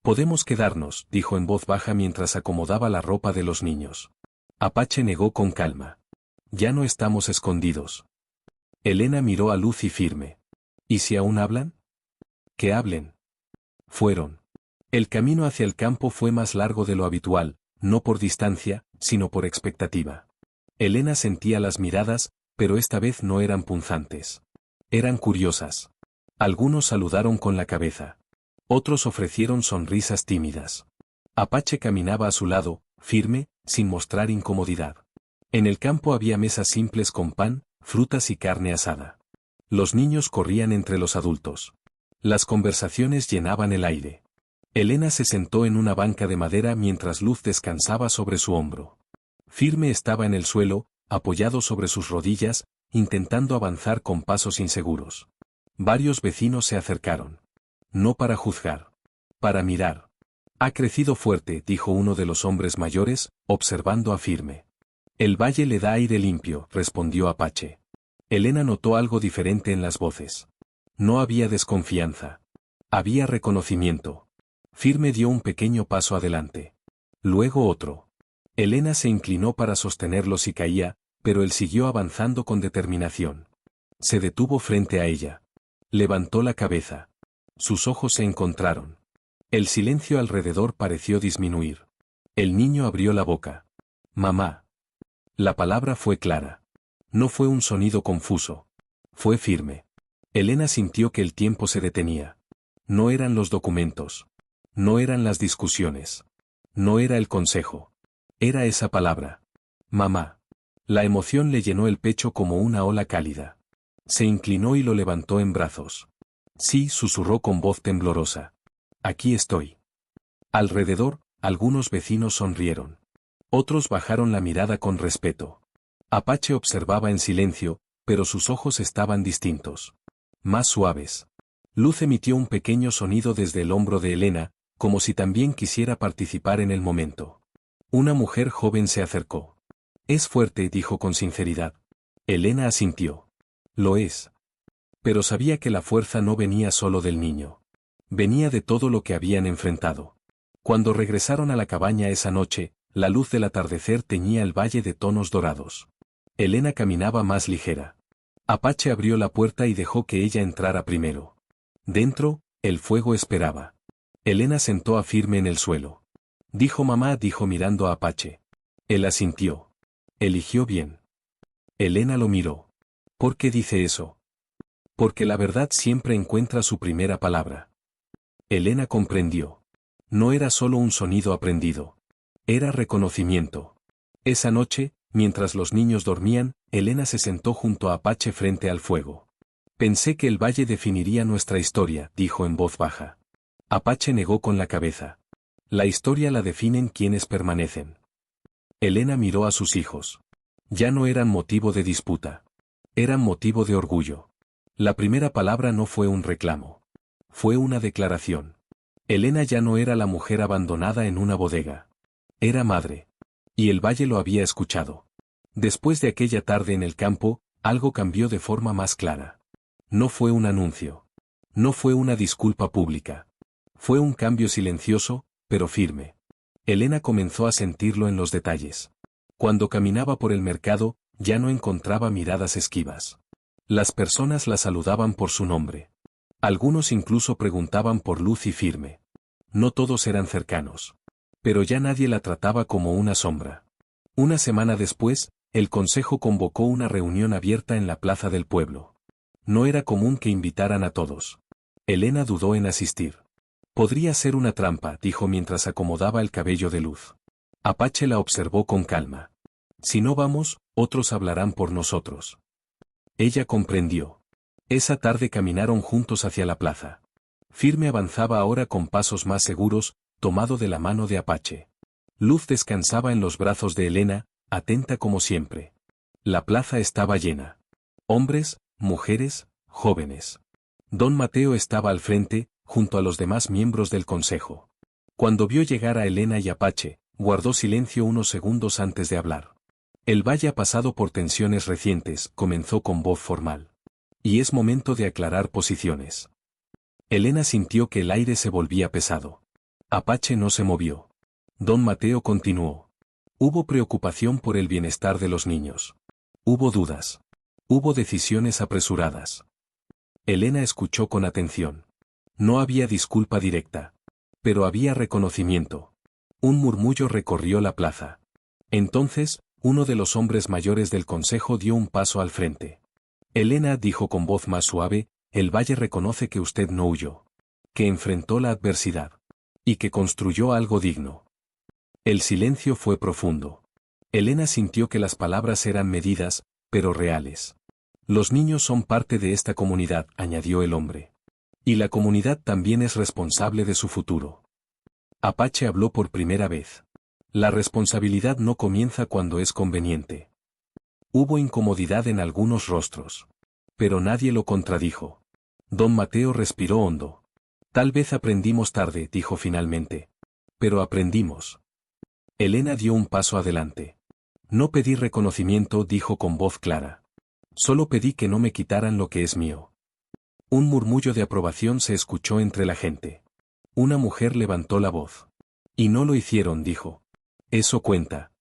«Podemos quedarnos», dijo en voz baja mientras acomodaba la ropa de los niños. Apache negó con calma. «Ya no estamos escondidos». Elena miró a Luz y Firme. «¿Y si aún hablan?» «Que hablen». Fueron. El camino hacia el campo fue más largo de lo habitual, no por distancia, sino por expectativa. Elena sentía las miradas, pero esta vez no eran punzantes. Eran curiosas. Algunos saludaron con la cabeza. Otros ofrecieron sonrisas tímidas. Apache caminaba a su lado, firme, sin mostrar incomodidad. En el campo había mesas simples con pan, frutas y carne asada. Los niños corrían entre los adultos. Las conversaciones llenaban el aire. Elena se sentó en una banca de madera mientras Luz descansaba sobre su hombro. Firme estaba en el suelo, apoyado sobre sus rodillas, intentando avanzar con pasos inseguros. Varios vecinos se acercaron. No para juzgar. Para mirar. «Ha crecido fuerte», dijo uno de los hombres mayores, observando a Firme. «El valle le da aire limpio», respondió Apache. Elena notó algo diferente en las voces. No había desconfianza. Había reconocimiento. Firme dio un pequeño paso adelante. Luego otro. Elena se inclinó para sostenerlo si caía, pero él siguió avanzando con determinación. Se detuvo frente a ella. Levantó la cabeza. Sus ojos se encontraron. El silencio alrededor pareció disminuir. El niño abrió la boca. «Mamá». La palabra fue clara. No fue un sonido confuso. Fue firme. Elena sintió que el tiempo se detenía. No eran los documentos. No eran las discusiones. No era el consejo. Era esa palabra. «Mamá». La emoción le llenó el pecho como una ola cálida. Se inclinó y lo levantó en brazos. «Sí», susurró con voz temblorosa. «Aquí estoy». Alrededor, algunos vecinos sonrieron. Otros bajaron la mirada con respeto. Apache observaba en silencio, pero sus ojos estaban distintos. Más suaves. Luz emitió un pequeño sonido desde el hombro de Elena, como si también quisiera participar en el momento. Una mujer joven se acercó. «Es fuerte», dijo con sinceridad. Elena asintió. «Lo es». Pero sabía que la fuerza no venía solo del niño. Venía de todo lo que habían enfrentado. Cuando regresaron a la cabaña esa noche, la luz del atardecer teñía el valle de tonos dorados. Elena caminaba más ligera. Apache abrió la puerta y dejó que ella entrara primero. Dentro, el fuego esperaba. Elena sentó a Firme en el suelo. «Dijo mamá», dijo mirando a Apache. Él asintió. «Eligió bien». Elena lo miró. «¿Por qué dice eso?» «Porque la verdad siempre encuentra su primera palabra». Elena comprendió. No era solo un sonido aprendido. Era reconocimiento. Esa noche, mientras los niños dormían, Elena se sentó junto a Apache frente al fuego. «Pensé que el valle definiría nuestra historia», dijo en voz baja. Apache negó con la cabeza. La historia la definen quienes permanecen. Elena miró a sus hijos. Ya no eran motivo de disputa. Eran motivo de orgullo. La primera palabra no fue un reclamo. Fue una declaración. Elena ya no era la mujer abandonada en una bodega. Era madre. Y el valle lo había escuchado. Después de aquella tarde en el campo, algo cambió de forma más clara. No fue un anuncio. No fue una disculpa pública. Fue un cambio silencioso, pero firme. Elena comenzó a sentirlo en los detalles. Cuando caminaba por el mercado, ya no encontraba miradas esquivas. Las personas la saludaban por su nombre. Algunos incluso preguntaban por Luz y Firme. No todos eran cercanos. Pero ya nadie la trataba como una sombra. Una semana después, el consejo convocó una reunión abierta en la plaza del pueblo. No era común que invitaran a todos. Elena dudó en asistir. Podría ser una trampa, dijo mientras acomodaba el cabello de Luz. Apache la observó con calma. Si no vamos, otros hablarán por nosotros. Ella comprendió. Esa tarde caminaron juntos hacia la plaza. Firme avanzaba ahora con pasos más seguros, tomado de la mano de Apache. Luz descansaba en los brazos de Elena, atenta como siempre. La plaza estaba llena. Hombres, mujeres, jóvenes. Don Mateo estaba al frente, junto a los demás miembros del consejo. Cuando vio llegar a Elena y Apache, guardó silencio unos segundos antes de hablar. El valle ha pasado por tensiones recientes, comenzó con voz formal. Y es momento de aclarar posiciones. Elena sintió que el aire se volvía pesado. Apache no se movió. Don Mateo continuó. Hubo preocupación por el bienestar de los niños. Hubo dudas. Hubo decisiones apresuradas. Elena escuchó con atención. No había disculpa directa. Pero había reconocimiento. Un murmullo recorrió la plaza. Entonces, uno de los hombres mayores del consejo dio un paso al frente. Elena dijo con voz más suave, el valle reconoce que usted no huyó. Que enfrentó la adversidad. Y que construyó algo digno. El silencio fue profundo. Elena sintió que las palabras eran medidas, pero reales. Los niños son parte de esta comunidad, añadió el hombre. Y la comunidad también es responsable de su futuro. Apache habló por primera vez. La responsabilidad no comienza cuando es conveniente. Hubo incomodidad en algunos rostros. Pero nadie lo contradijo. Don Mateo respiró hondo. Tal vez aprendimos tarde, dijo finalmente. Pero aprendimos. Elena dio un paso adelante. No pedí reconocimiento, dijo con voz clara. Solo pedí que no me quitaran lo que es mío. Un murmullo de aprobación se escuchó entre la gente. Una mujer levantó la voz. Y no lo hicieron, dijo. Eso cuenta.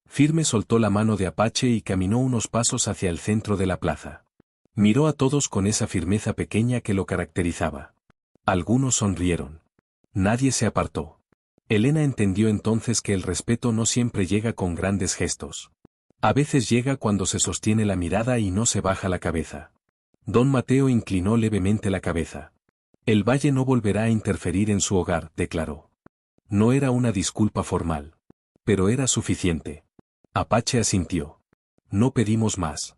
Firme soltó la mano de Apache y caminó unos pasos hacia el centro de la plaza. Miró a todos con esa firmeza pequeña que lo caracterizaba. Algunos sonrieron. Nadie se apartó. Elena entendió entonces que el respeto no siempre llega con grandes gestos. A veces llega cuando se sostiene la mirada y no se baja la cabeza. Don Mateo inclinó levemente la cabeza. El valle no volverá a interferir en su hogar, declaró. No era una disculpa formal. Pero era suficiente. Apache asintió. No pedimos más.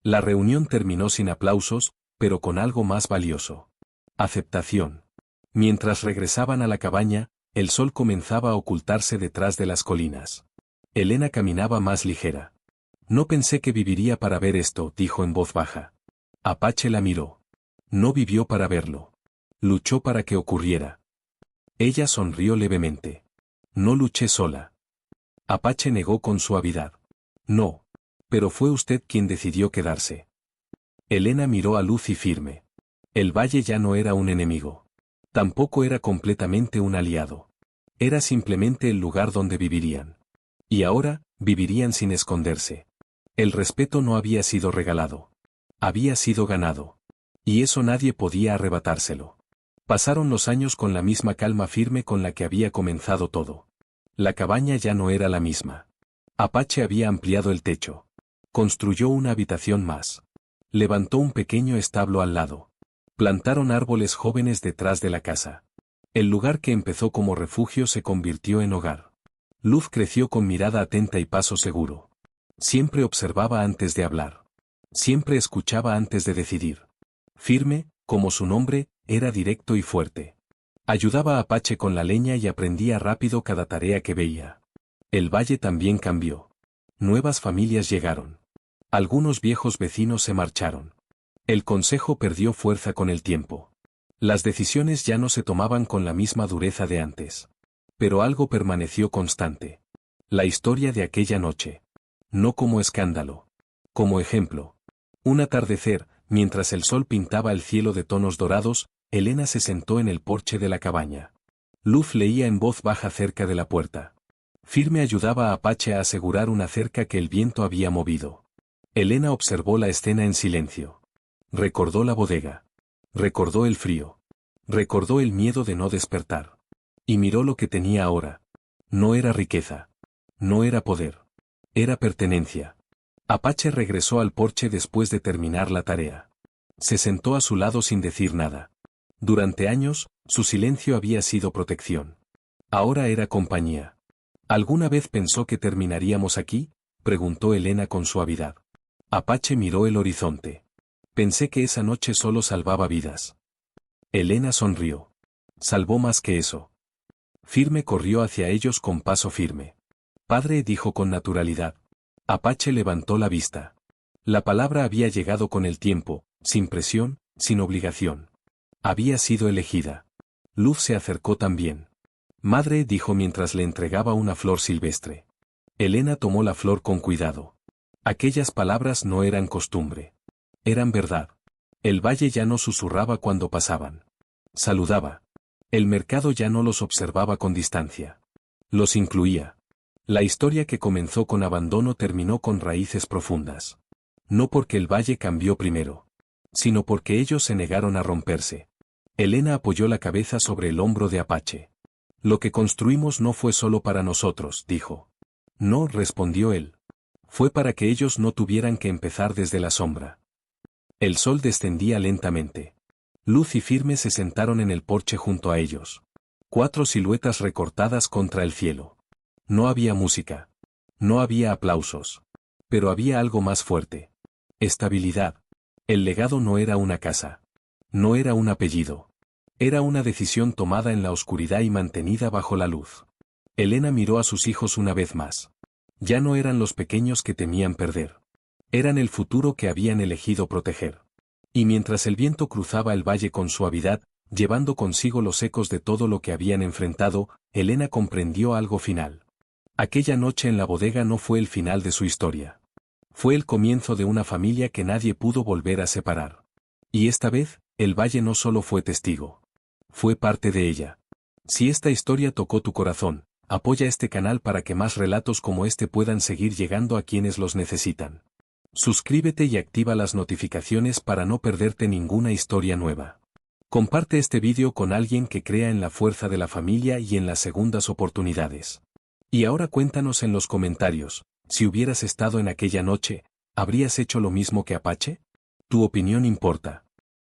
La reunión terminó sin aplausos, pero con algo más valioso. Aceptación. Mientras regresaban a la cabaña, el sol comenzaba a ocultarse detrás de las colinas. Elena caminaba más ligera. No pensé que viviría para ver esto, dijo en voz baja. Apache la miró. No vivió para verlo. Luchó para que ocurriera. Ella sonrió levemente. No luché sola. Apache negó con suavidad. No. Pero fue usted quien decidió quedarse. Elena miró a Luz y Firme. El valle ya no era un enemigo. Tampoco era completamente un aliado. Era simplemente el lugar donde vivirían. Y ahora, vivirían sin esconderse. El respeto no había sido regalado. Había sido ganado. Y eso nadie podía arrebatárselo. Pasaron los años con la misma calma firme con la que había comenzado todo. La cabaña ya no era la misma. Apache había ampliado el techo. Construyó una habitación más. Levantó un pequeño establo al lado. Plantaron árboles jóvenes detrás de la casa. El lugar que empezó como refugio se convirtió en hogar. Luz creció con mirada atenta y paso seguro. Siempre observaba antes de hablar. Siempre escuchaba antes de decidir. Firme, como su nombre, era directo y fuerte. Ayudaba a Apache con la leña y aprendía rápido cada tarea que veía. El valle también cambió. Nuevas familias llegaron. Algunos viejos vecinos se marcharon. El consejo perdió fuerza con el tiempo. Las decisiones ya no se tomaban con la misma dureza de antes. Pero algo permaneció constante. La historia de aquella noche. No como escándalo. Como ejemplo. Un atardecer, mientras el sol pintaba el cielo de tonos dorados, Elena se sentó en el porche de la cabaña. Luz leía en voz baja cerca de la puerta. Firme ayudaba a Apache a asegurar una cerca que el viento había movido. Elena observó la escena en silencio. Recordó la bodega. Recordó el frío. Recordó el miedo de no despertar. Y miró lo que tenía ahora. No era riqueza. No era poder. Era pertenencia. Apache regresó al porche después de terminar la tarea. Se sentó a su lado sin decir nada. Durante años, su silencio había sido protección. Ahora era compañía. ¿Alguna vez pensó que terminaríamos aquí?, preguntó Elena con suavidad. Apache miró el horizonte. Pensé que esa noche solo salvaba vidas. Elena sonrió. Salvó más que eso. Firme corrió hacia ellos con paso firme. Padre, dijo con naturalidad. Apache levantó la vista. La palabra había llegado con el tiempo, sin presión, sin obligación. Había sido elegida. Luz se acercó también. Madre, dijo mientras le entregaba una flor silvestre. Elena tomó la flor con cuidado. Aquellas palabras no eran costumbre. Eran verdad. El valle ya no susurraba cuando pasaban. Saludaba. El mercado ya no los observaba con distancia. Los incluía. La historia que comenzó con abandono terminó con raíces profundas. No porque el valle cambió primero, sino porque ellos se negaron a romperse. Elena apoyó la cabeza sobre el hombro de Apache. Lo que construimos no fue solo para nosotros, dijo. No, respondió él. Fue para que ellos no tuvieran que empezar desde la sombra. El sol descendía lentamente. Luz y Firme se sentaron en el porche junto a ellos. 4 siluetas recortadas contra el cielo. No había música. No había aplausos. Pero había algo más fuerte. Estabilidad. El legado no era una casa. No era un apellido. Era una decisión tomada en la oscuridad y mantenida bajo la luz. Elena miró a sus hijos una vez más. Ya no eran los pequeños que temían perder. Eran el futuro que habían elegido proteger. Y mientras el viento cruzaba el valle con suavidad, llevando consigo los ecos de todo lo que habían enfrentado, Elena comprendió algo final. Aquella noche en la bodega no fue el final de su historia. Fue el comienzo de una familia que nadie pudo volver a separar. Y esta vez, el valle no solo fue testigo. Fue parte de ella. Si esta historia tocó tu corazón, apoya este canal para que más relatos como este puedan seguir llegando a quienes los necesitan. Suscríbete y activa las notificaciones para no perderte ninguna historia nueva. Comparte este vídeo con alguien que crea en la fuerza de la familia y en las segundas oportunidades. Y ahora cuéntanos en los comentarios, si hubieras estado en aquella noche, ¿habrías hecho lo mismo que Apache? Tu opinión importa.